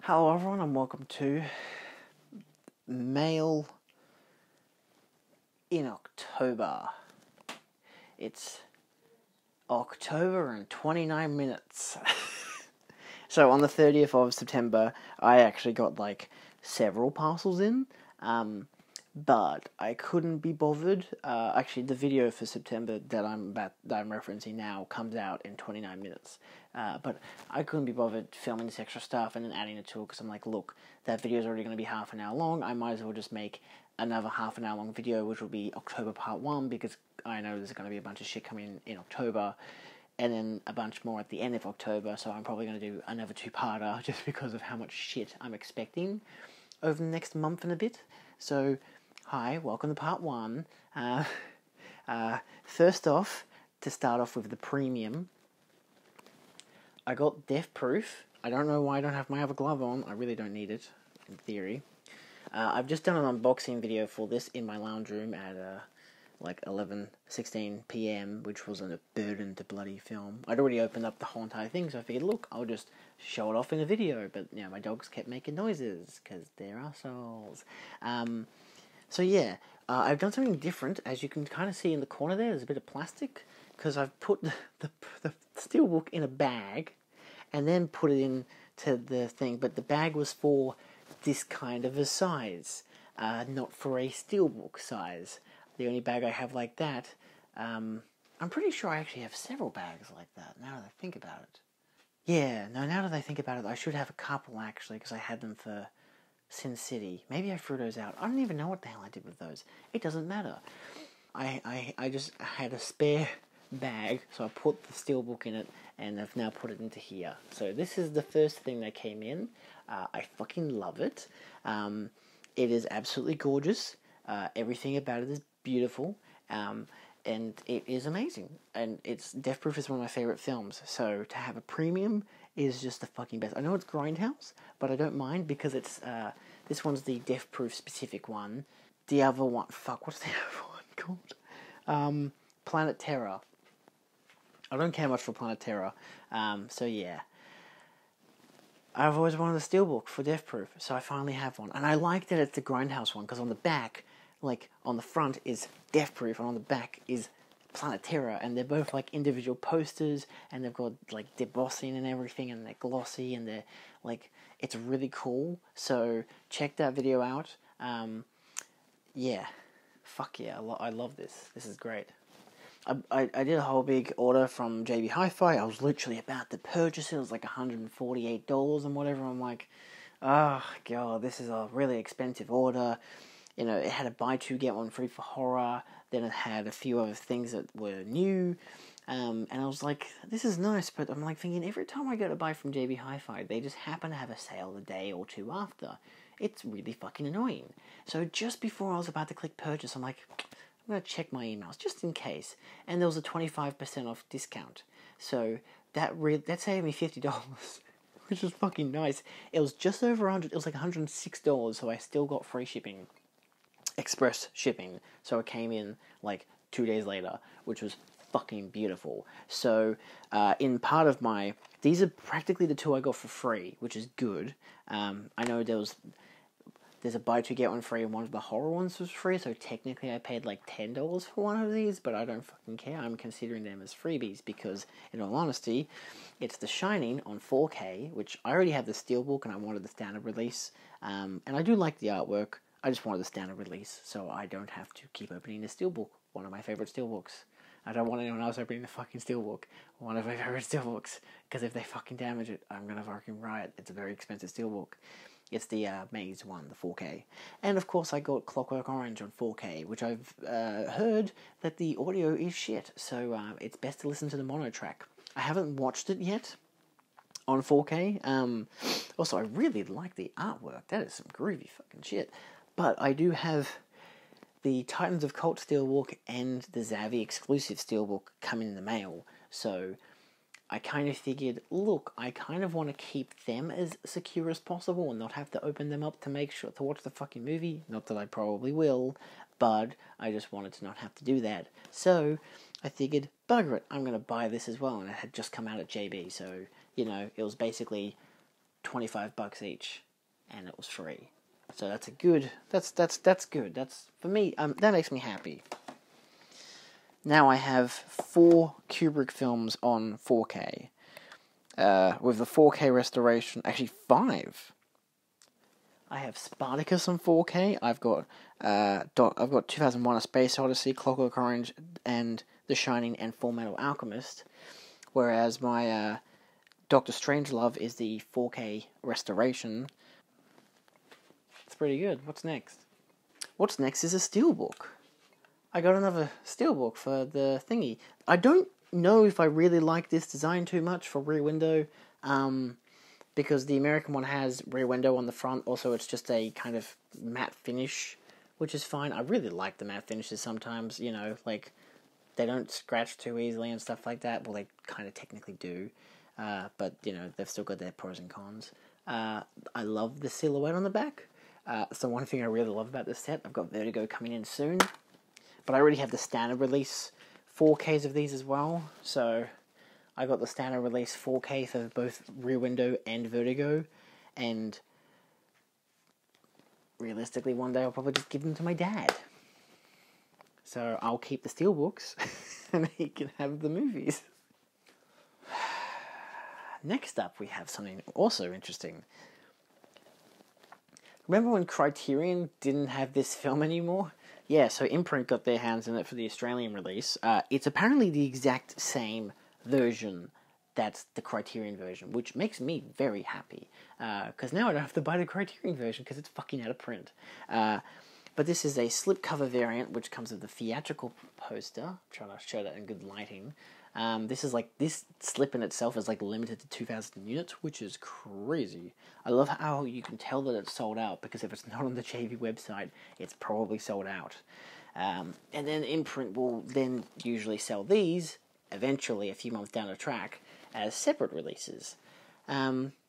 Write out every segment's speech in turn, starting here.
Hello everyone and welcome to Mail in October. It's October and 29 minutes. So on the 30th of September, I actually got several parcels in, but I couldn't be bothered. Actually, the video for September that I'm referencing now comes out in 29 minutes. But I couldn't be bothered filming this extra stuff and then adding it to it because I'm like, look, that video is already going to be half an hour long. I might as well just make another half an hour long video, which will be October part 1, because I know there's going to be a bunch of shit coming in October, and then a bunch more at the end of October, so I'm probably going to do another two-parter just because of how much shit I'm expecting over the next month and a bit. So, hi, welcome to part 1. First off, to start off with the premium, I got death proof. I don't know why I don't have my other glove on. I really don't need it, in theory. I've just done an unboxing video for this in my lounge room at 11:16 p.m, which wasn't a burden to bloody film. I'd already opened up the whole entire thing, so I figured, look, I'll just show it off in a video. But my dogs kept making noises because they're assholes. So yeah, I've done something different. As you can kind of see in the corner there's a bit of plastic, because I've put the steelbook in a bag and then put it into the thing, but the bag was for this kind of a size, not for a steelbook size. The only bag I have like that, I'm pretty sure I actually have several bags like that, now that I think about it. Yeah, no, now that I think about it, I should have a couple actually, because I had them for Sin City. Maybe I threw those out. I don't even know what the hell I did with those. It doesn't matter. I just had a spare bag, so I put the steelbook in it, and I've now put it into here. So this is the first thing that came in. I fucking love it. It is absolutely gorgeous. Everything about it is beautiful, and it is amazing. And Death Proof is one of my favorite films, so to have a premium is just the fucking best. I know it's Grindhouse, but I don't mind because it's this one's the Death Proof specific one. The other one, what's the other one called? Planet Terror. I don't care much for Planet Terror, so yeah. I've always wanted a steelbook for Death Proof, so I finally have one. And I like that it's the Grindhouse one, because on the back, on the front is Death Proof, and on the back is Planet Terror, and they're both individual posters, and they've got debossing and everything, and they're glossy, and they're it's really cool. So check that video out. Yeah, fuck yeah, I love this. This is great. I did a whole big order from JB Hi-Fi. I was literally about to purchase it. It was $148 and whatever. I'm like, oh god, this is a really expensive order. It had a buy two get one free for horror. Then it had a few other things that were new. And I was like, this is nice, but I'm thinking, every time I go to buy from JB Hi-Fi, they just happen to have a sale the day or two after. It's really fucking annoying. So just before I was about to click purchase, I'm like, I'm going to check my emails, just in case. And there was a 25% off discount. So that saved me $50, which is fucking nice. It was just over $100, it was $106, so I still got free shipping. Express shipping. So it came in 2 days later, which was fucking beautiful. So in part of these are practically the two I got for free, which is good. I know there's a buy two get one free, and one of the horror ones was free, so technically I paid $10 for one of these, but I don't fucking care. I'm considering them as freebies because, in all honesty, it's The Shining on 4K, which I already have the steelbook and I wanted the standard release, and I do like the artwork. I just wanted the standard release, so I don't have to keep opening the steelbook, one of my favorite steelbooks. I don't want anyone else opening the fucking steelbook, one of my favorite steelbooks, because if they fucking damage it, I'm gonna fucking riot. It's a very expensive steelbook. It's the Maze one, the 4K. And of course I got Clockwork Orange on 4K, which I've heard that the audio is shit, so it's best to listen to the mono track. I haven't watched it yet on 4K. Also, I really like the artwork. That is some groovy fucking shit. But I do have the Titans of Cult Steelbook and the Zavvi exclusive Steelbook coming in the mail, so I kind of figured, look, I kind of want to keep them as secure as possible and not have to open them up to make sure to watch the fucking movie. Not that I probably will, but I just wanted to not have to do that. So I figured, bugger it, I'm going to buy this as well, and it had just come out at JB, so, it was basically $25 each, and it was free. So that's a good. That's good. That's for me. That makes me happy. Now I have 4 Kubrick films on 4K. With the 4K restoration, actually 5. I have Spartacus on 4K. I've got 2001: A Space Odyssey, Clockwork Orange, and The Shining, and Full Metal Alchemist. Whereas my Doctor Strangelove is the 4K restoration. It's pretty good. What's next? What's next is a Steelbook. I got another Steelbook for the thingy. I don't know if I really like this design too much for Rear Window, because the American one has Rear Window on the front. Also, it's just a kind of matte finish, which is fine. I really like the matte finishes sometimes, you know, like, they don't scratch too easily and stuff like that. Well, they kind of technically do, but, you know, they've still got their pros and cons. I love the silhouette on the back. So one thing I really love about this set, I've got Vertigo coming in soon, but I already have the standard release 4Ks of these as well, so I got the standard release 4K for both Rear Window and Vertigo, and realistically one day I'll probably just give them to my dad. So I'll keep the Steelbooks, and he can have the movies. Next up we have something also interesting. Remember when Criterion didn't have this film anymore? Yeah, so Imprint got their hands in it for the Australian release. It's apparently the exact same version that's the Criterion version, which makes me very happy. Because now I don't have to buy the Criterion version because it's fucking out of print. But this is a slipcover variant, which comes with the theatrical poster. I'm trying to show that in good lighting. This slip in itself is like limited to 2,000 units, which is crazy. I love how you can tell that it's sold out, because if it's not on the JV website, it's probably sold out. And then Imprint will then usually sell these, eventually a few months down the track, as separate releases.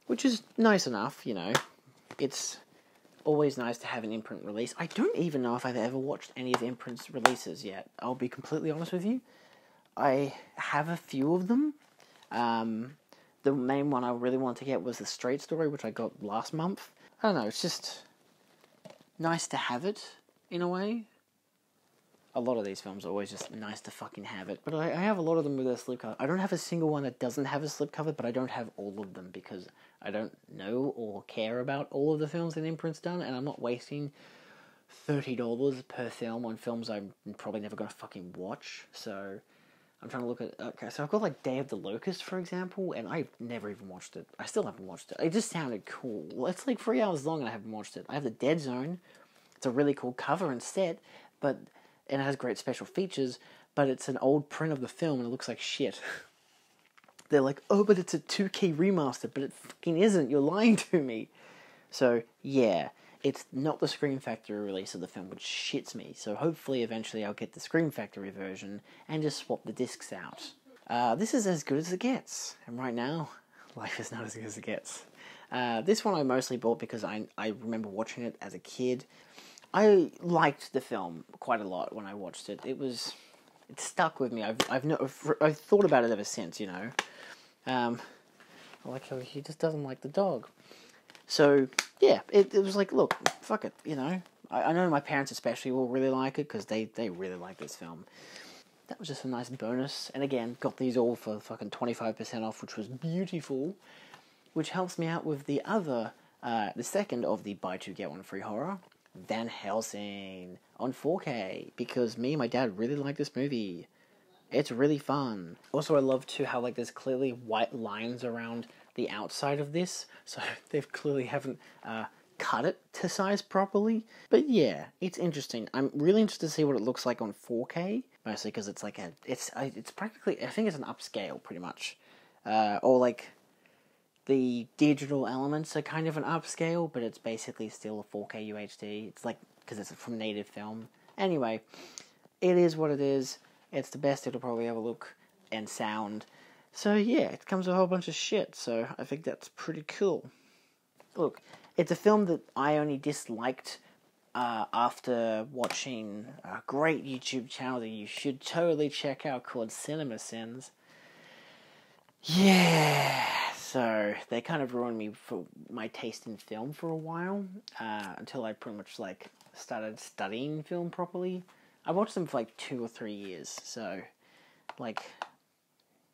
Which is nice enough, you know. It's always nice to have an Imprint release. I don't even know if I've ever watched any of Imprint's releases yet. I'll be completely honest with you. I have a few of them. The main one I really wanted to get was The Straight Story, which I got last month. I don't know, it's just nice to have it, in a way. A lot of these films are always just nice to fucking have it, but I have a lot of them with a slipcover. I don't have a single one that doesn't have a slipcover, but I don't have all of them, because I don't know or care about all of the films that Imprint's done, and I'm not wasting $30 per film on films I'm probably never going to fucking watch, so I'm trying to look at... Okay, so I've got, like, Day of the Locust, for example, and I've never even watched it. I still haven't watched it. It just sounded cool. It's, like, 3 hours long and I haven't watched it. I have The Dead Zone. It's a really cool cover and set, and it has great special features, but it's an old print of the film and it looks like shit. They're like, oh, but it's a 2K remaster, but it fucking isn't. You're lying to me. So, yeah. It's not the Scream Factory release of the film, which shits me. So hopefully eventually I'll get the Scream Factory version and just swap the discs out. This is as good as it gets. And right now, life is not as good as it gets. This one I mostly bought because I remember watching it as a kid. I liked the film quite a lot when I watched it. It stuck with me. I've thought about it ever since, you know. I like how he just doesn't like the dog. So, yeah, it was like, look, fuck it, you know. I know my parents especially will really like it, because they really like this film. That was just a nice bonus. And again, got these all for fucking 25% off, which was beautiful. Which helps me out with the second of the buy two, get one free horror, Van Helsing, on 4K. Because me and my dad really like this movie. It's really fun. Also, I love, too, how, like, there's clearly white lines around the outside of this, so they clearly haven't cut it to size properly. But yeah, it's interesting. I'm really interested to see what it looks like on 4K, mostly because it's like it's practically, I think it's an upscale, pretty much. Or like, the digital elements are kind of an upscale, but it's basically still a 4K UHD. It's like, because it's from native film. Anyway, it is what it is. It's the best it'll probably ever look and sound. So yeah, it comes with a whole bunch of shit, so I think that's pretty cool. Look, it's a film that I only disliked after watching a great YouTube channel that you should totally check out called Cinema Sins. Yes! So they kind of ruined me for my taste in film for a while, until I pretty much like started studying film properly. I watched them for like 2 or 3 years, so like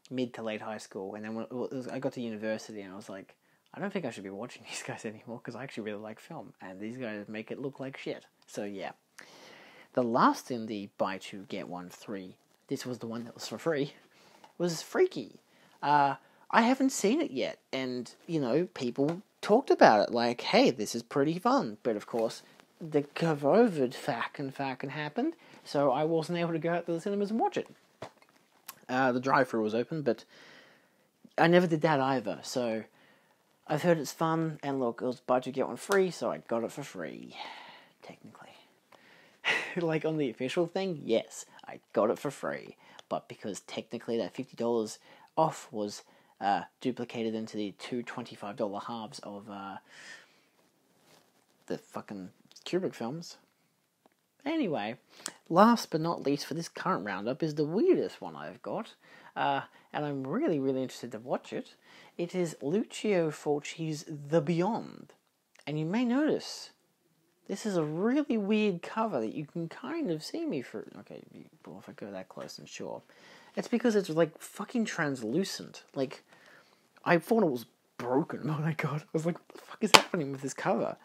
mid to late high school, and then I got to university and I was like, I don't think I should be watching these guys anymore because I actually really like film, and these guys make it look like shit. So yeah. The last in the buy two get one free, this was the one that was for free, was Freaky. I haven't seen it yet, and, you know, people talked about it, like, hey, this is pretty fun. But, of course, the COVID fucking happened, so I wasn't able to go out to the cinemas and watch it. The drive-thru was open, but I never did that either, so I've heard it's fun, and look, it was buy two, get one free, so I got it for free, technically. Like, on the official thing, yes, I got it for free, but because technically that $50 off was duplicated into the two $25 halves of the fucking Kubrick films. Anyway, last but not least for this current roundup is the weirdest one I've got, and I'm really, really interested to watch it. It is Lucio Fulci's The Beyond, and you may notice this is a really weird cover that you can kind of see me through. Okay, well, if I go that close, then sure. It's because it's like fucking translucent. Like, I thought it was broken when I got it. I was like, what the fuck is happening with this cover?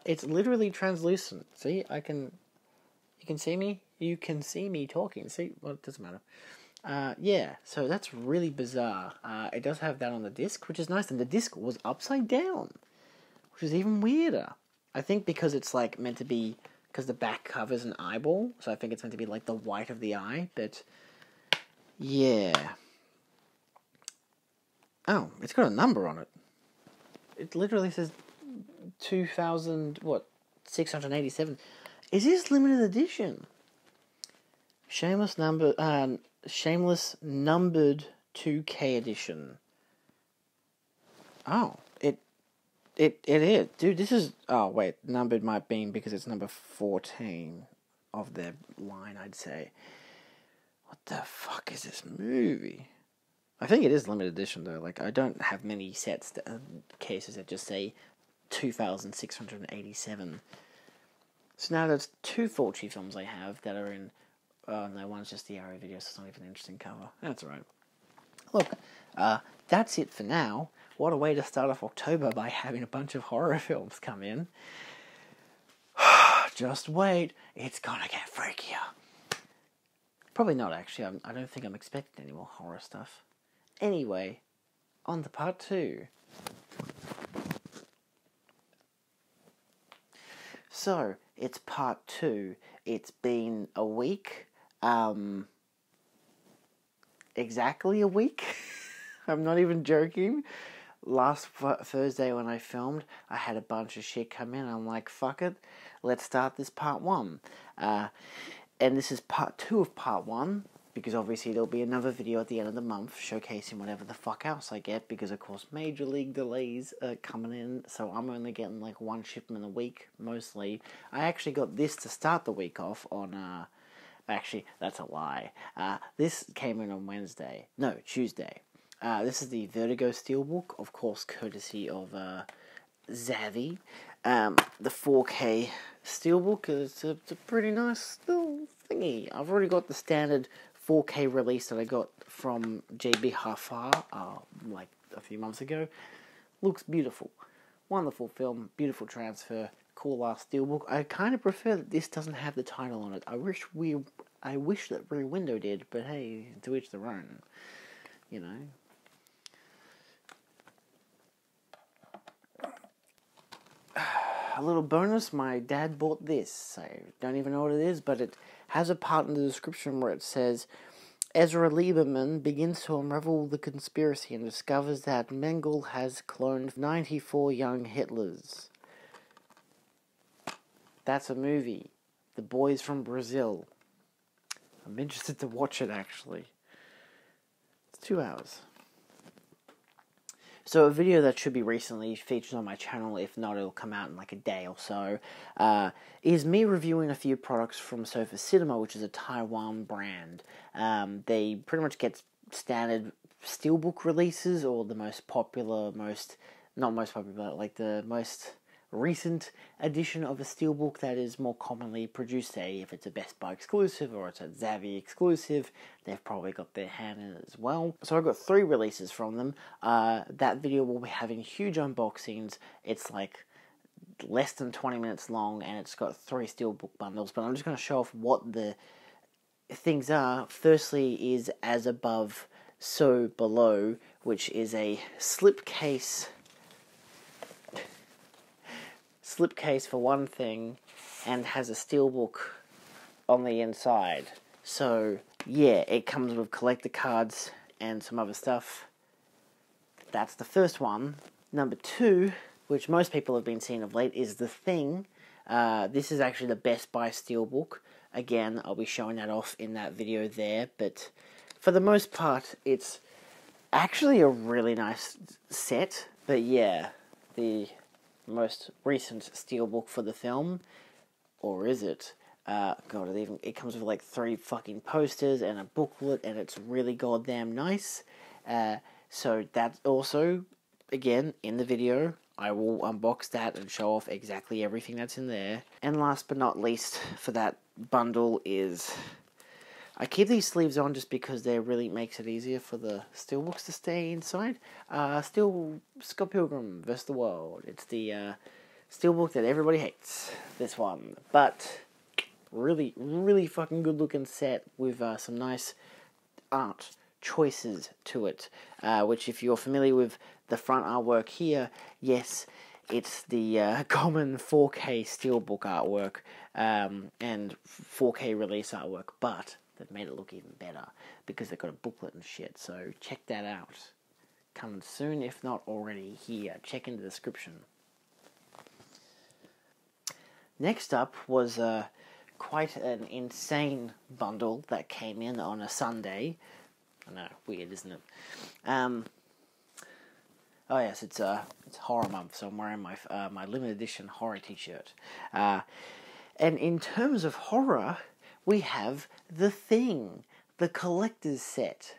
It's literally translucent. See, you can see me? You can see me talking. See, well, it doesn't matter. Yeah, so that's really bizarre. It does have that on the disc, which is nice, and the disc was upside down, which is even weirder. I think because it's like meant to be, because the back cover's an eyeball, so I think it's meant to be like the white of the eye, but yeah. Oh, it's got a number on it. It literally says 687. Is this limited edition? Shameless numbered 2K edition. Oh, it is. Dude, this is... Oh, wait. Numbered might be because it's number 14 of their line, I'd say. What the fuck is this movie? I think it is limited edition, though. Like, I don't have many sets, cases that just say 2,687. So now there's 2 Fulci films I have that are in... Oh, no, one's just the Arrow video, so it's not even an interesting cover. That's alright. Look, that's it for now. What a way to start off October by having a bunch of horror films come in. Just wait, it's gonna get freakier. Probably not, actually. I don't think I'm expecting any more horror stuff. Anyway, on to part 2. So, it's part 2. It's been a week. Exactly a week. I'm not even joking. Last Thursday when I filmed, I had a bunch of shit come in. I'm like, fuck it, let's start this part 1. And this is part 2 of part 1, because obviously there'll be another video at the end of the month showcasing whatever the fuck else I get, because of course Major League delays are coming in, so I'm only getting like 1 shipment a week, mostly. I actually got this to start the week off on, actually, that's a lie. This came in on Tuesday. This is the Vertigo Steelbook, of course, courtesy of Zavvi. The 4K Steelbook is a pretty nice little thingy. I've already got the standard 4K release that I got from JB Hi-Fi, like a few months ago. Looks beautiful. Wonderful film, beautiful transfer, cool ass Steelbook. I kind of prefer that this doesn't have the title on it. I wish that Rear Window did, but hey, to each their own. You know. A little bonus, my dad bought this. I don't even know what it is, but it has a part in the description where it says, Ezra Lieberman begins to unravel the conspiracy and discovers that Mengele has cloned 94 young Hitlers. That's a movie. The Boys from Brazil. I'm interested to watch it, actually. It's 2 hours. So a video that should be recently featured on my channel, if not it'll come out in like a day or so, is me reviewing a few products from Sofa Cinema, which is a Taiwan brand. They pretty much get standard steelbook releases, or the most popular, not most popular, like the most recent edition of a steelbook that is more commonly produced. Say if it's a Best Buy exclusive or it's a Zavvi exclusive, they've probably got their hand in it as well. So I got 3 releases from them. That video will be having huge unboxings. It's like less than 20 minutes long, and it's got 3 steelbook bundles, but I'm just going to show off what the things are. Firstly is As Above, So Below, which is a slipcase for one thing, and has a steelbook on the inside. So yeah, it comes with collector cards and some other stuff. That's the first one. Number 2, which most people have been seeing of late, is The Thing. This is actually the Best Buy steelbook. Again, I'll be showing that off in that video there, but for the most part, it's actually a really nice set. But yeah, the most recent steelbook for the film, or is it? God, it comes with like 3 fucking posters and a booklet, and it's really goddamn nice. So that's also, again, in the video. I will unbox that and show off exactly everything that's in there. And last but not least for that bundle is, I keep these sleeves on just because they really makes it easier for the steelbooks to stay inside. Scott Pilgrim vs. the World. It's the steelbook that everybody hates, this one. But really, really fucking good looking set with some nice art choices to it, which, if you're familiar with the front artwork here, yes, it's the common 4K steelbook artwork and 4K release artwork, but they've made it look even better because they've got a booklet and shit. So check that out. Coming soon, if not already here. Check in the description. Next up was quite an insane bundle that came in on a Sunday. I know, weird, isn't it? Oh yes, it's horror month, so I'm wearing my limited edition horror t-shirt. And in terms of horror, we have The Thing, the collector's set,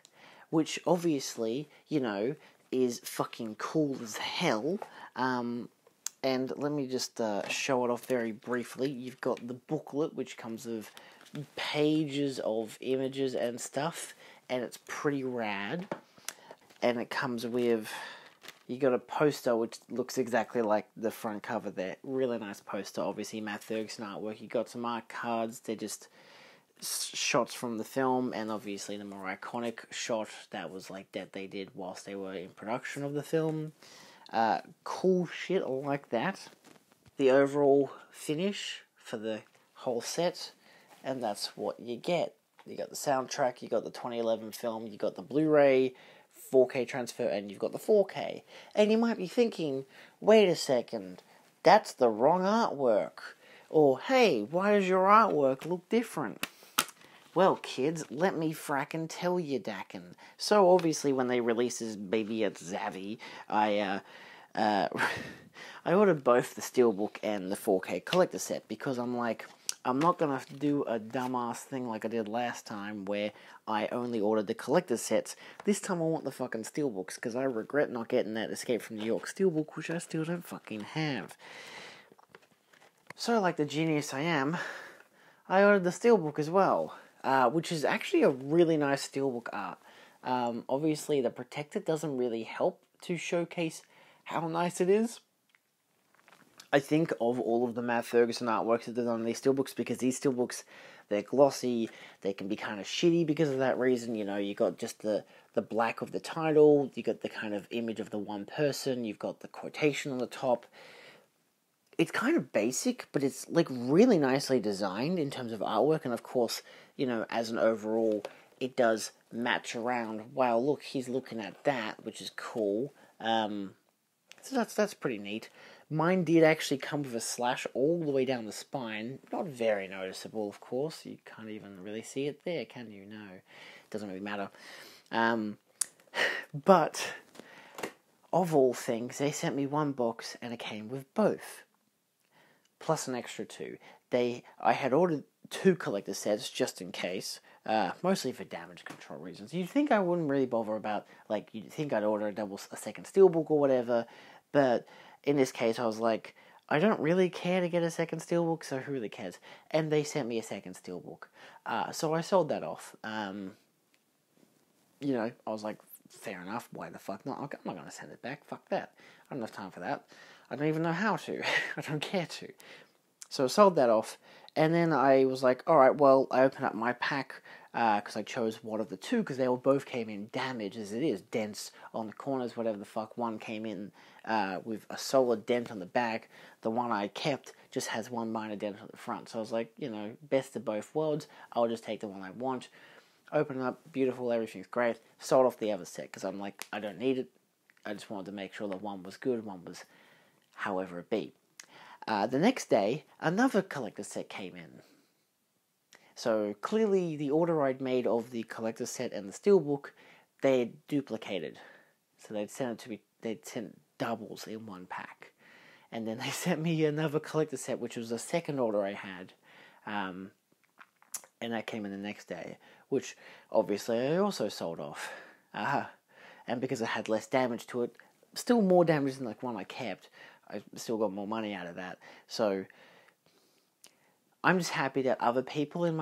which obviously, you know, is fucking cool as hell. And let me just show it off very briefly. You've got the booklet, which comes with pages of images and stuff, and it's pretty rad. And it comes with, you got a poster which looks exactly like the front cover there. Really nice poster, obviously Matt Ferguson artwork. You got some art cards, they're just shots from the film, and obviously the more iconic shot that was like that they did whilst they were in production of the film. Cool shit like that. The overall finish for the whole set, and that's what you get. You got the soundtrack, you got the 2011 film, you got the Blu-ray 4K transfer, and you've got the 4K. And you might be thinking, wait a second, that's the wrong artwork. Or, hey, why does your artwork look different? Well, kids, let me frackin' tell you, Dakin. So, obviously, when they released this baby at Zavvi, I ordered both the Steelbook and the 4K collector set, because I'm like, I'm not going to do a dumbass thing like I did last time where I only ordered the collector sets. This time I want the fucking Steelbooks, because I regret not getting that Escape from New York Steelbook, which I still don't fucking have. So, like the genius I am, I ordered the Steelbook as well, which is actually a really nice Steelbook art. Obviously, the protector doesn't really help to showcase how nice it is. I think of all of the Matt Ferguson artworks that they've done on these steelbooks, because these steelbooks, they're glossy, they can be kind of shitty because of that reason. You know, you got just the black of the title, you got the kind of image of the one person, you've got the quotation on the top. It's kind of basic, but it's like really nicely designed in terms of artwork, and of course, you know, as an overall, it does match around. Wow, look, he's looking at that, which is cool. So that's pretty neat. Mine did actually come with a slash all the way down the spine. Not very noticeable, of course. You can't even really see it there, can you? No. It doesn't really matter. But, of all things, they sent me one box and it came with both. Plus an extra 2. I had ordered 2 collector sets just in case. mostly for damage control reasons. You'd think I wouldn't really bother about, like, you'd think I'd order a second steelbook or whatever, but in this case I was like, I don't really care to get a second steelbook, so who really cares? And they sent me a second steelbook. So I sold that off. You know, I was like, fair enough, why the fuck not? I'm not going to send it back, fuck that. I don't have time for that. I don't even know how to. I don't care to. So I sold that off, and then I was like, alright, well, I opened up my pack, because I chose one of the two, because they all both came in damaged as it is, dents on the corners, whatever the fuck. One came in with a solid dent on the back. The one I kept just has one minor dent on the front. So I was like, you know, best of both worlds, I'll just take the one I want. Open it up, beautiful, everything's great. Sold off the other set, because I'm like, I don't need it. I just wanted to make sure that one was good, one was however it be. The next day, another collector's set came in. So clearly the order I'd made of the collector's set and the steelbook, they had duplicated. So they'd sent doubles in one pack. And then they sent me another collector's set, which was the second order I had. And that came in the next day, which obviously I also sold off. And because it had less damage to it, still more damage than the one I kept, I still got more money out of that. So I'm just happy that other people in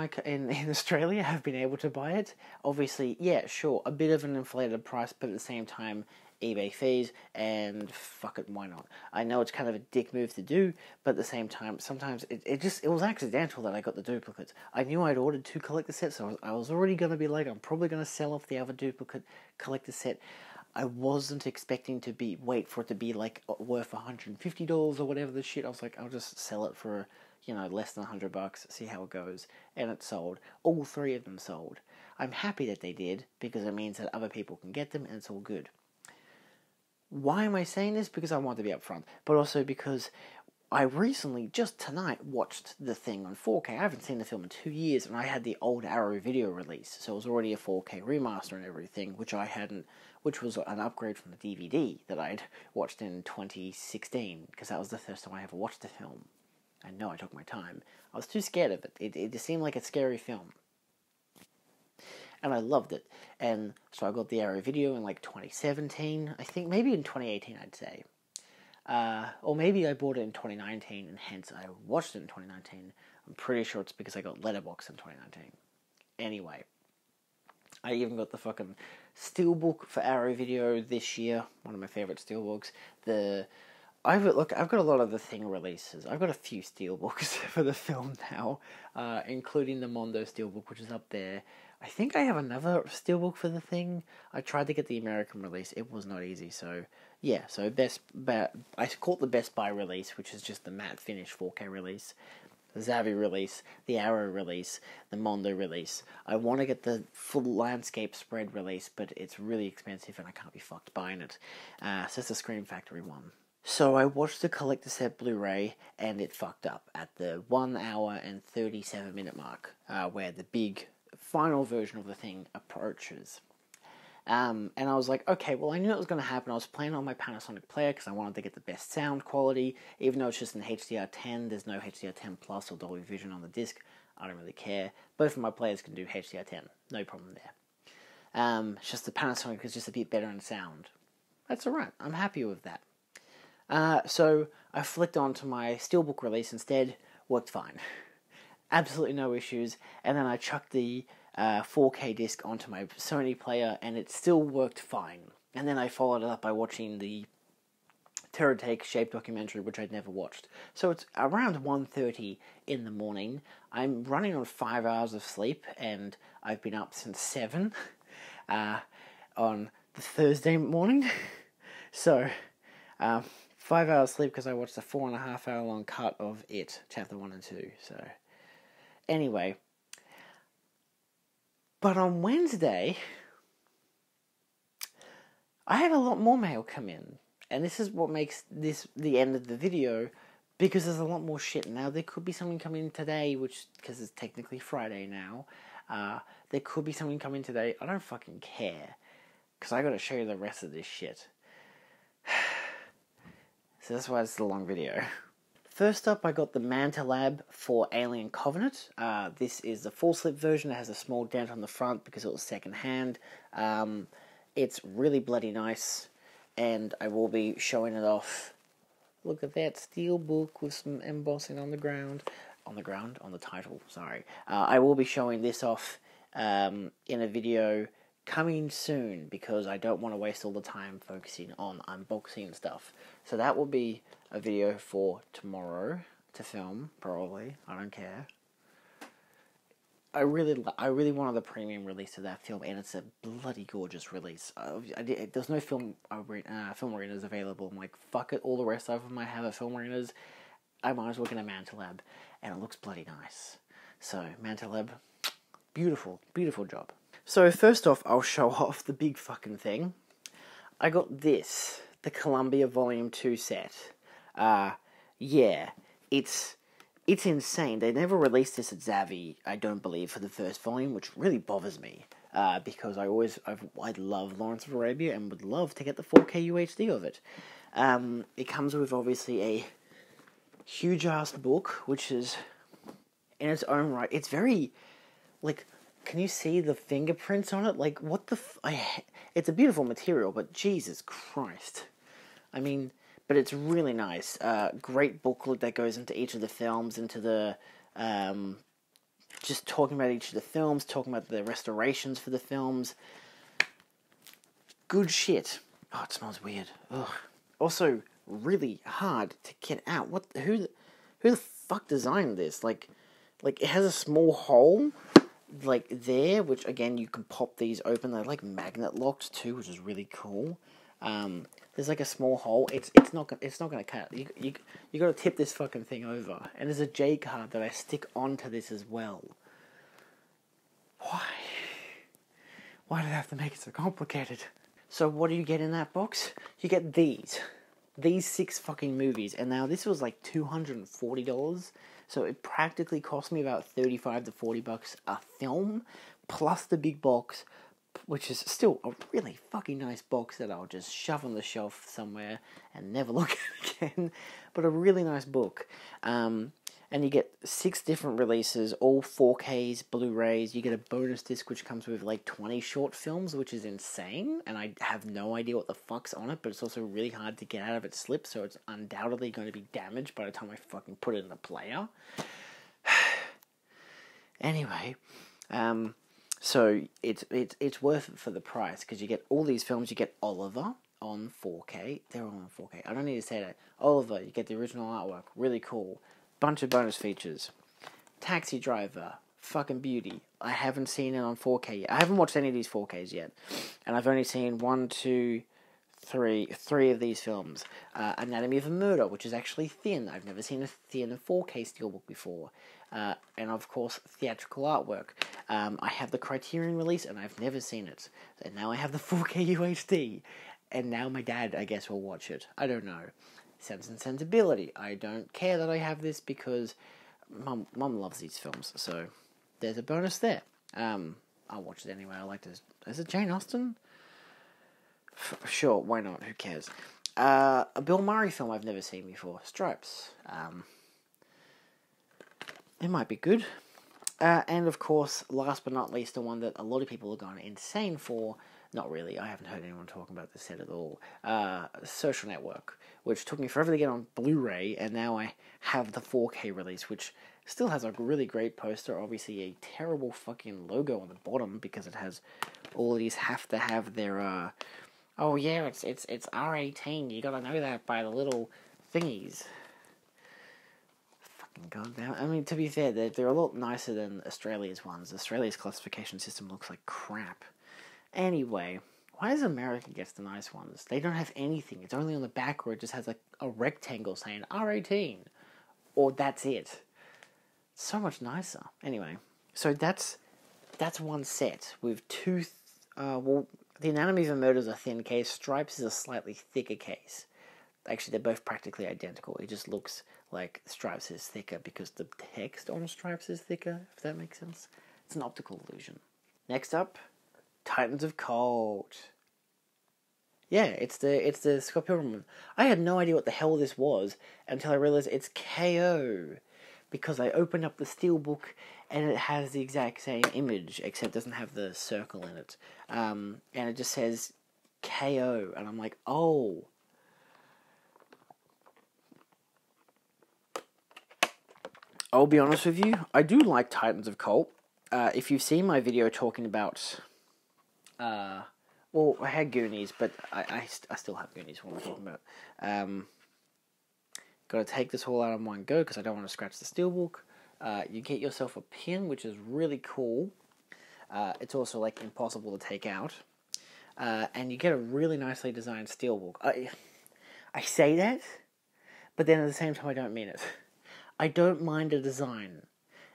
Australia have been able to buy it. Obviously, yeah, sure, a bit of an inflated price, but at the same time, eBay fees, and fuck it, why not? I know it's kind of a dick move to do, but at the same time, sometimes it was accidental that I got the duplicates. I knew I'd ordered 2 collector sets, so I was already going to be like, I'm probably going to sell off the other duplicate collector set. I wasn't expecting to wait for it to be like worth $150 or whatever the shit. I was like, I'll just sell it for, you know, less than $100, see how it goes. And it sold. All 3 of them sold. I'm happy that they did, because it means that other people can get them, and it's all good. Why am I saying this? Because I want to be upfront, but also because I recently, just tonight, watched The Thing on 4K. I haven't seen the film in 2 years, and I had the old Arrow video release, so it was already a 4K remaster and everything, which was an upgrade from the DVD that I'd watched in 2016, because that was the first time I ever watched the film. I know I took my time. I was too scared of it. It just seemed like a scary film. And I loved it. And so I got the Arrow video in like 2017, I think, maybe in 2018 I'd say. Or maybe I bought it in 2019 and hence I watched it in 2019. I'm pretty sure it's because I got Letterboxd in 2019. Anyway, I even got the fucking steelbook for Arrow video this year, one of my favourite steelbooks. I've got a lot of the Thing releases. I've got a few steelbooks for the film now, including the Mondo steelbook, which is up there. I think I have another steelbook for the Thing. I tried to get the American release. It was not easy, so yeah. So I call it the Best Buy release, which is just the matte finish 4K release. The Zavvi release, the Arrow release, the Mondo release. I want to get the full landscape spread release, but it's really expensive and I can't be fucked buying it. So it's the Scream Factory one. So I watched the collector set Blu-ray, and it fucked up at the 1 hour and 37 minute mark, where the big final version of the Thing approaches. And I was like, okay, well, I knew it was going to happen. I was playing on my Panasonic player because I wanted to get the best sound quality. Even though it's just an HDR10, there's no HDR10 Plus or Dolby Vision on the disc. I don't really care. Both of my players can do HDR10. No problem there. It's just the Panasonic is just a bit better in sound. That's alright. I'm happy with that. So I flicked onto my Steelbook release instead. Worked fine. Absolutely no issues. And then I chucked the 4K disc onto my Sony player, and it still worked fine. And then I followed it up by watching the Terror Take Shape documentary, which I'd never watched. So it's around 1:30 in the morning. I'm running on 5 hours of sleep, and I've been up since 7 on the Thursday morning. So 5 hours sleep because I watched a 4.5 hour long cut of It, Chapter 1 and 2. So anyway, but on Wednesday, I had a lot more mail come in. And this is what makes this the end of the video, because there's a lot more shit. Now, there could be something coming in today, which, because it's technically Friday now, there could be something coming today. I don't fucking care, because I gotta show you the rest of this shit. So that's why it's a long video. First up, I got the Manta Lab for Alien Covenant. This is the full slip version. It has a small dent on the front because it was second hand. It's really bloody nice, and I will be showing it off. Look at that steelbook with some embossing on the title, sorry. I will be showing this off in a video coming soon, because I don't want to waste all the time focusing on unboxing stuff. So that will be a video for tomorrow to film, probably. I don't care. I really wanted the premium release of that film, and it's a bloody gorgeous release. There's no film arenas available. I'm like, fuck it, all the rest of them I have at film arenas. I might as well get a Manta Lab, and it looks bloody nice. So, Manta Lab, beautiful, beautiful job. So, first off, I'll show off the big fucking thing. I got this, the Columbia Volume 2 set. Yeah, it's insane. They never released this at Zavvi, I don't believe, for the first volume, which really bothers me, because I love Lawrence of Arabia and would love to get the 4K UHD of it. It comes with, obviously, a huge-ass book, which is, in its own right, it's very, like, can you see the fingerprints on it? Like, what the it's a beautiful material, but Jesus Christ. I mean, but it's really nice. Great booklet that goes into each of the films, into the, just talking about each of the films, talking about the restorations for the films. Good shit. Oh, it smells weird. Ugh. Also, really hard to get out. Who the fuck designed this? Like it has a small hole, like there, which again you can pop these open. They're like magnet locked too, which is really cool. There's like a small hole. It's not gonna cut. You gotta tip this fucking thing over. And there's a J card that I stick onto this as well. Why did I have to make it so complicated? So what do you get in that box? You get these 6 fucking movies. And now this was like $240. So it practically cost me about $35 to $40 a film, plus the big box, which is still a really fucking nice box that I'll just shove on the shelf somewhere and never look at again. But a really nice book. And you get 6 different releases, all 4Ks, Blu-rays. You get a bonus disc which comes with like 20 short films, which is insane. And I have no idea what the fuck's on it, but it's also really hard to get out of its slip, so it's undoubtedly going to be damaged by the time I fucking put it in the player. Anyway, so it's worth it for the price, because you get all these films. You get Oliver on 4K. They're all on 4K. I don't need to say that. Oliver, you get the original artwork. Really cool. Bunch of bonus features. Taxi Driver. Fucking beauty. I haven't seen it on 4K yet. I haven't watched any of these 4Ks yet. And I've only seen 3 of these films. Anatomy of a Murder, which is actually thin. I've never seen a thin 4K steelbook before. And of course, theatrical artwork. I have the Criterion release, and I've never seen it. And now I have the 4K UHD. And now my dad, I guess, will watch it. I don't know. Sense and Sensibility. I don't care that I have this, because Mum loves these films. So there's a bonus there. I'll watch it anyway. I like this. Is it Jane Austen? Sure, why not? Who cares? A Bill Murray film I've never seen before. Stripes. It might be good. And of course, last but not least, the one that a lot of people are going insane for. Not really, I haven't heard anyone talking about this set at all. Social Network, which took me forever to get on Blu-ray, and now I have the 4K release, which still has a really great poster. Obviously, a terrible fucking logo on the bottom, because it has all these have to have their, oh yeah, it's R18, you gotta know that by the little thingies. Fucking goddamn. I mean, to be fair, they're a lot nicer than Australia's ones. Australia's classification system looks like crap. Anyway, why does America get the nice ones? They don't have anything. It's only on the back where it just has like a rectangle saying R18. Or that's it. It's so much nicer. Anyway, so that's one set with 2... well, the Anatomy of a Murder is a thin case. Stripes is a slightly thicker case. Actually, they're both practically identical. It just looks like Stripes is thicker because the text on Stripes is thicker, if that makes sense. It's an optical illusion. Next up, Titans of Cold. Yeah, it's the Scott Pilgrim one. I had no idea what the hell this was until I realized it's KO, because I opened up the Steelbook and it has the exact same image except it doesn't have the circle in it, and it just says KO, and I'm like, oh. I'll be honest with you, I do like Titans of Cult. If you've seen my video talking about, well, I had Goonies, but I still have Goonies. What am I talking about? Got to take this all out in one go because I don't want to scratch the Steelbook. You get yourself a pin, which is really cool. It's also like impossible to take out, and you get a really nicely designed Steelbook. I say that, but then at the same time I don't mean it. I don't mind the design.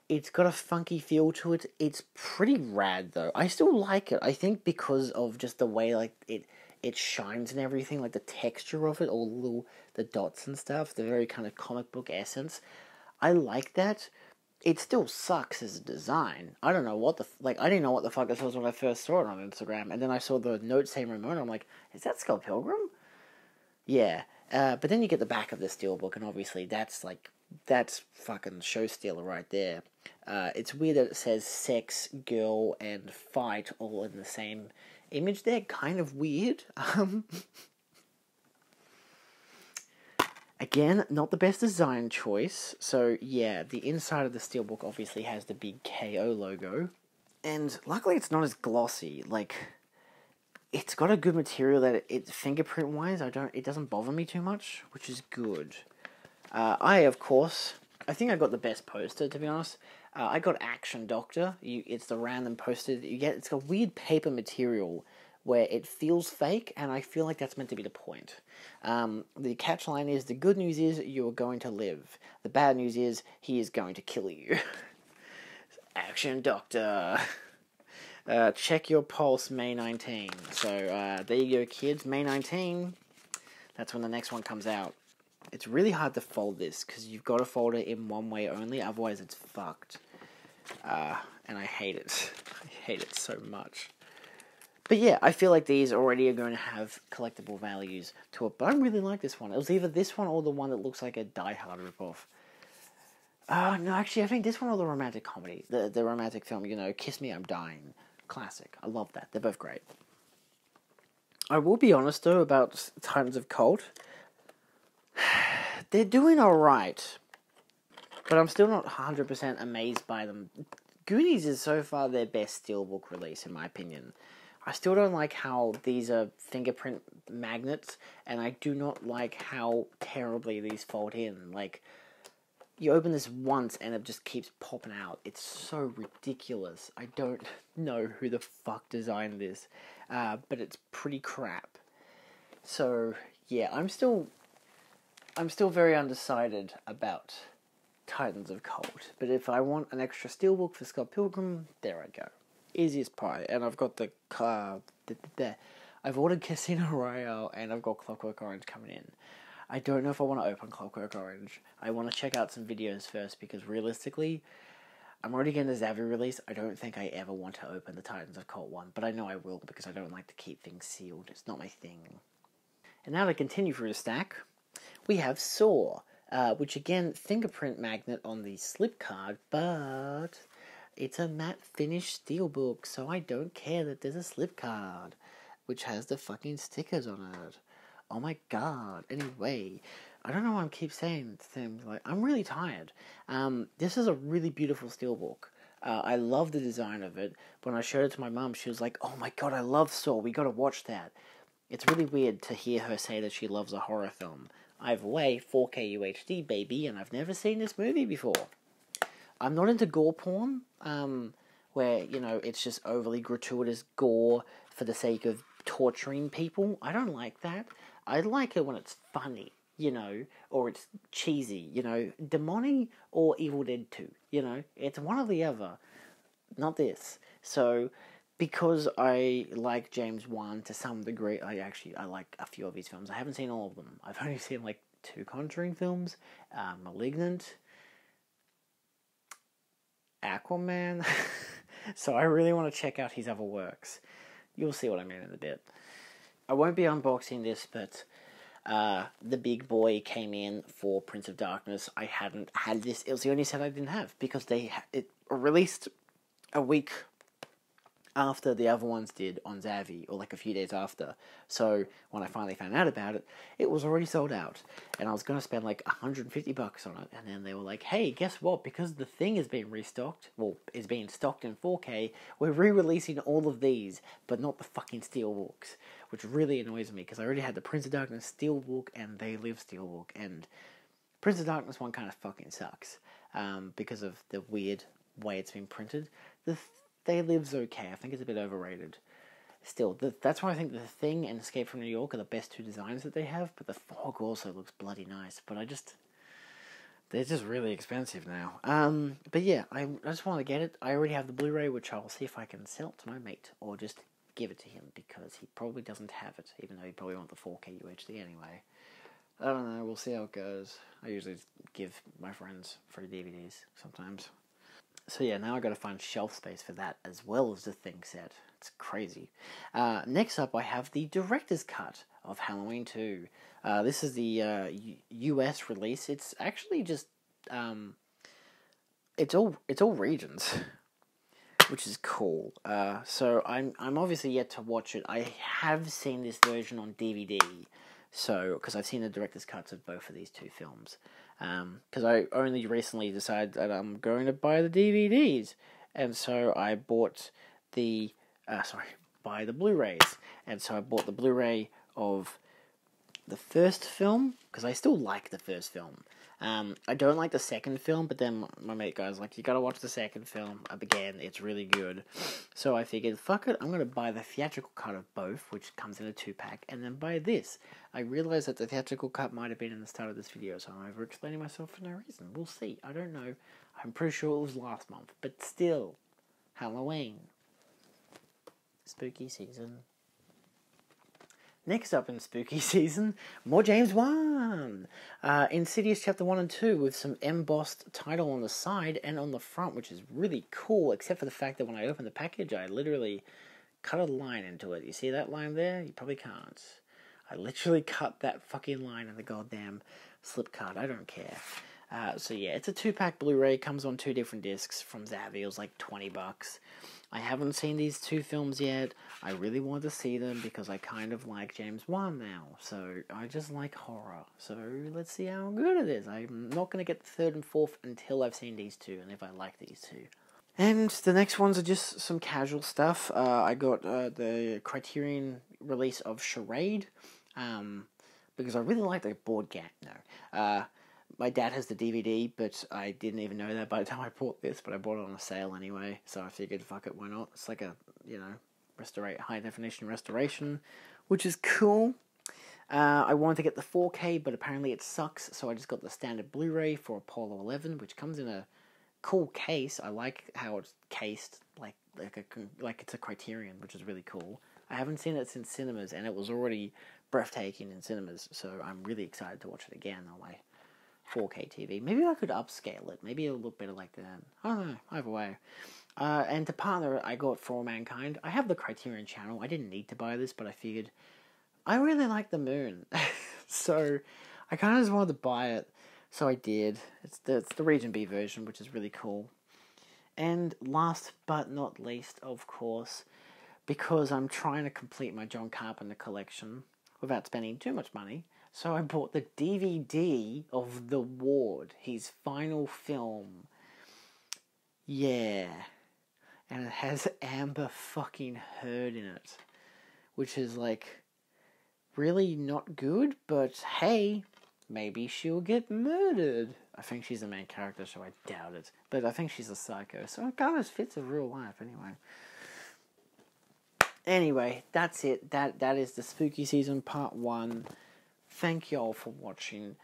It's got a funky feel to it. It's pretty rad though. I still like it. I think because of just the way like it shines and everything, like the texture of it, all the dots and stuff, the very kind of comic book essence. I like that. It still sucks as a design. I don't know what I didn't know what the fuck this was when I first saw it on Instagram, and then I saw the note saying Ramona. I'm like, is that Scott Pilgrim? Yeah. But then you get the back of the Steelbook, and obviously that's fucking show stealer right there. It's weird that it says sex, girl, and fight all in the same image there. Kind of weird. Again, not the best design choice. So yeah, the inside of the Steelbook obviously has the big KO logo. And luckily it's not as glossy. Like, it's got a good material that it fingerprint wise, it doesn't bother me too much, which is good. I think I got the best poster, to be honest. I got Action Doctor. It's the random poster that you get. It's got weird paper material where it feels fake, and I feel like that's meant to be the point. The catchline is, the good news is you are going to live. The bad news is he is going to kill you. Action Doctor. Check your pulse, May 19. So, there you go, kids. May 19. That's when the next one comes out. It's really hard to fold this, because you've got to fold it in one way only, otherwise it's fucked. And I hate it. I hate it so much. But yeah, I feel like these already are going to have collectible values to it, but I really like this one. It was either this one or the one that looks like a Die Hard ripoff. No, actually, I think this one or the romantic comedy. The romantic film, Kiss Me, I'm Dying. Classic. I love that. They're both great. I will be honest, though, about Titans of Cult. They're doing alright, but I'm still not 100% amazed by them. Goonies is so far their best Steelbook release, in my opinion. I still don't like how these are fingerprint magnets, and I do not like how terribly these fold in. Like, you open this once and it just keeps popping out. It's so ridiculous. I don't know who the fuck designed this, but it's pretty crap. So, yeah, I'm still very undecided about Titans of Cult. But if I want an extra Steelbook for Scott Pilgrim, there I go. Easiest pie. And I've got I've ordered Casino Royale and I've got Clockwork Orange coming in. I don't know if I want to open Clockwork Orange. I want to check out some videos first, because realistically, I'm already getting the Xavier release. I don't think I ever want to open the Titans of Cult one, but I know I will, because I don't like to keep things sealed. It's not my thing. And now to continue through the stack, we have Saw, which again, fingerprint magnet on the slip card, but it's a matte finish steelbook, so I don't care that there's a slip card, which has the fucking stickers on it. Oh my god. Anyway, I don't know why I keep saying things like, I'm really tired. This is a really beautiful steelbook. I love the design of it. When I showed it to my mum, she was like, oh my god, I love Saw, we gotta watch that. It's really weird to hear her say that she loves a horror film. Either way, 4K UHD, baby, and I've never seen this movie before. I'm not into gore porn, where, it's just overly gratuitous gore for the sake of torturing people. I don't like that. I like it when it's funny, or it's cheesy, Demonic or Evil Dead 2, It's one or the other, not this. So, because I like James Wan to some degree, I like a few of his films. I haven't seen all of them. I've only seen, 2 Conjuring films, Malignant, Aquaman. So I really want to check out his other works. You'll see what I mean in a bit. I won't be unboxing this, but the big boy came in for Prince of Darkness. I hadn't had this. It was the only set I didn't have because it released a week after the other ones did on Zavvi, or like a few days after. So when I finally found out about it, it was already sold out, and I was going to spend like $150 on it. And then they were like, "Hey, guess what? Because the thing is being restocked, well, is being stocked in 4K, we're re-releasing all of these, but not the fucking Steelbooks," which really annoys me because I already had the Prince of Darkness Steelbook and They Live Steelbook, and Prince of Darkness one kind of fucking sucks because of the weird way it's been printed. They Live's okay. I think it's a bit overrated. Still, that's why I think The Thing and Escape from New York are the best two designs that they have, but the Fog also looks bloody nice, but they're just really expensive now. But yeah, I just want to get it. I already have the Blu-ray, which I'll see if I can sell to my mate, or just give it to him, because he probably doesn't have it, even though he probably wants the 4K UHD anyway. I don't know, we'll see how it goes. I usually give my friends free DVDs sometimes. So yeah, now I got to find shelf space for that as well as the Thing set. It's crazy. Next up, I have the director's cut of Halloween 2. This is the US release. It's actually just it's all regions, which is cool. So I'm obviously yet to watch it. I have seen this version on DVD. So, because I've seen the director's cuts of both of these two films. Because I only recently decided that I'm going to buy the DVDs. And so I bought buy the Blu-rays. And so I bought the Blu-ray of the first film, because I still like the first film. I don't like the second film, but then my mate goes like, "You gotta watch the second film again, it's really good." So I figured, fuck it, I'm gonna buy the theatrical cut of both, which comes in a 2-pack, and then buy this. I realized that the theatrical cut might have been in the start of this video, so I'm over-explaining myself for no reason. We'll see. I don't know. I'm pretty sure it was last month, but still, Halloween. Spooky season. Next up in spooky season, more James Wan! Insidious Chapter 1 and 2 with some embossed title on the side and on the front, which is really cool, except for the fact that when I opened the package, I literally cut a line into it. You see that line there? You probably can't. I literally cut that fucking line in the goddamn slip card. I don't care. So yeah, it's a 2-pack Blu-ray, comes on 2 different discs from Zavvi. It was like $20. I haven't seen these 2 films yet. I really want to see them because I kind of like James Wan now. So I just like horror. So let's see how good it is. I'm not going to get the 3rd and 4th until I've seen these 2, and if I like these 2. And the next ones are just some casual stuff. I got the Criterion release of Charade, because I really like the board game. No. My dad has the DVD, but I didn't even know that by the time I bought this, but I bought it on a sale anyway, so I figured, fuck it, why not? It's like a, high-definition restoration, which is cool. I wanted to get the 4K, but apparently it sucks, so I just got the standard Blu-ray for Apollo 11, which comes in a cool case. I like how it's cased, like it's a Criterion, which is really cool. I haven't seen it since cinemas, and it was already breathtaking in cinemas, so I'm really excited to watch it again on my 4K TV. Maybe I could upscale it. Maybe it'll look better like that. I don't know. Either way. And to partner, I got For All Mankind. I have the Criterion Channel. I didn't need to buy this, but I figured I really like the moon. So I kind of just wanted to buy it. So I did. It's the Region B version, which is really cool. And last but not least, of course, because I'm trying to complete my John Carpenter collection without spending too much money, so I bought the DVD of The Ward, his final film. Yeah. And it has Amber fucking Heard in it. Which is like really not good, but hey, maybe she'll get murdered. I think she's the main character, so I doubt it. But I think she's a psycho, so it kind of fits with real life anyway. Anyway, that's it. That is the Spooky Season Part 1. Thank y'all for watching.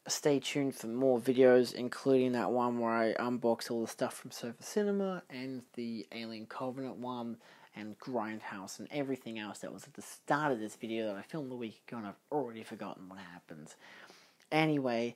Stay tuned for more videos, including that one where I unbox all the stuff from Sofa Cinema, and the Alien Covenant one, and Grindhouse, and everything else that was at the start of this video that I filmed a week ago, and I've already forgotten what happens. Anyway,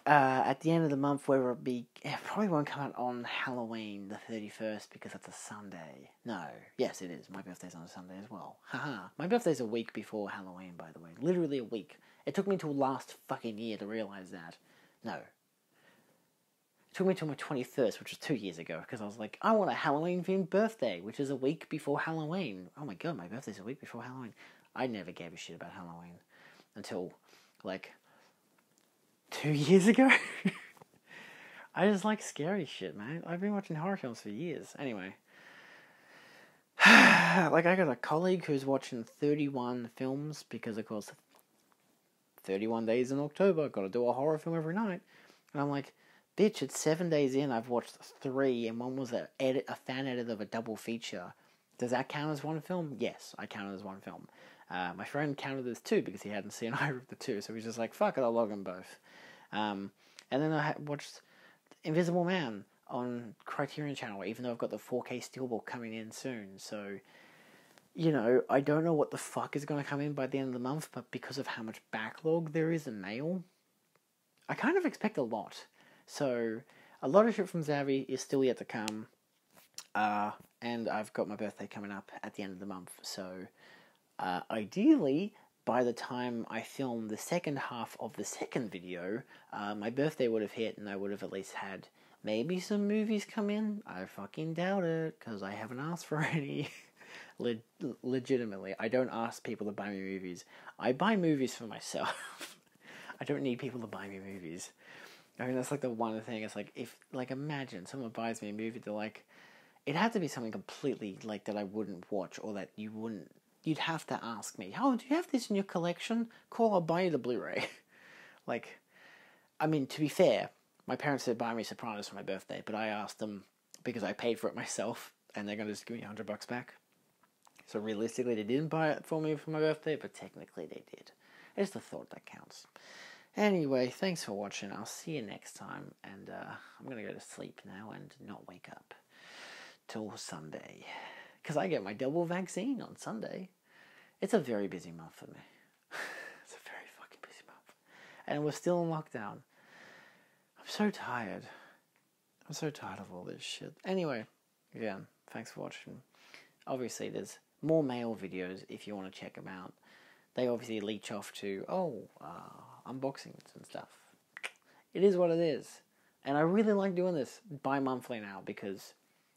at the end of the month, whether it probably won't come out on Halloween the 31st because that's a Sunday. No, yes it is. My birthday's on a Sunday as well. Haha. My birthday's a week before Halloween, by the way. Literally a week. It took me till last fucking year to realise that. No. It took me till my 21st, which was 2 years ago, because I was like, I want a Halloween-themed birthday, which is a week before Halloween. Oh my god, my birthday's a week before Halloween. I never gave a shit about Halloween until, like, 2 years ago. I just like scary shit, man. I've been watching horror films for years. Anyway. Like, I got a colleague who's watching 31 films because, of course, 31 days in October. Got to do a horror film every night. And I'm like, bitch, it's 7 days in. I've watched 3, and one was a fan edit of a double feature. Does that count as one film? Yes, I count it as one film. My friend counted as 2 because he hadn't seen either of the 2, so he's just like, fuck it, I'll log them both. And then I watched Invisible Man on Criterion Channel, even though I've got the 4K Steelbook coming in soon. So, you know, I don't know what the fuck is going to come in by the end of the month, but because of how much backlog there is in mail, I kind of expect a lot. So, a lot of shit from Zavi is still yet to come. And I've got my birthday coming up at the end of the month, so ideally, by the time I film the second half of the second video, my birthday would have hit and I would have at least had maybe some movies come in. I fucking doubt it, because I haven't asked for any. Legitimately, I don't ask people to buy me movies. I buy movies for myself. I don't need people to buy me movies. I mean, that's like the one thing. It's like, if, like, imagine someone buys me a movie, they're like, it had to be something completely, like, that I wouldn't watch, or that you'd have to ask me, oh, do you have this in your collection? Cool, I'll buy you the Blu-ray. Like, I mean, to be fair, my parents did buy me Sopranos for my birthday, but I asked them because I paid for it myself, and they're going to just give me $100 back. So realistically, they didn't buy it for me for my birthday, but technically they did. It's the thought that counts. Anyway, thanks for watching. I'll see you next time, and I'm going to go to sleep now and not wake up till Sunday, because I get my double vaccine on Sunday. It's a very busy month for me. It's a very fucking busy month. And we're still in lockdown. I'm so tired. I'm so tired of all this shit. Anyway, again, thanks for watching. Obviously, there's more mail videos if you want to check them out. They obviously leech off to, unboxings and stuff. It is what it is. And I really like doing this bi-monthly now, because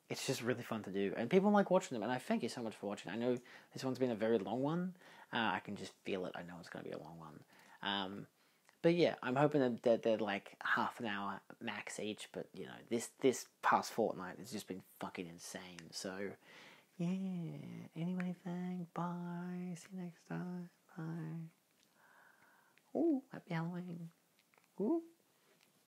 it's just really fun to do. And people like watching them, and I thank you so much for watching. I know this one's been a very long one. I can just feel it. I know it's going to be a long one. But yeah, I'm hoping that they're like half an hour max each. But, you know, this past fortnight has just been fucking insane. So, yeah. Anyway, thanks. Bye. See you next time. Bye. Ooh, happy Halloween. Ooh.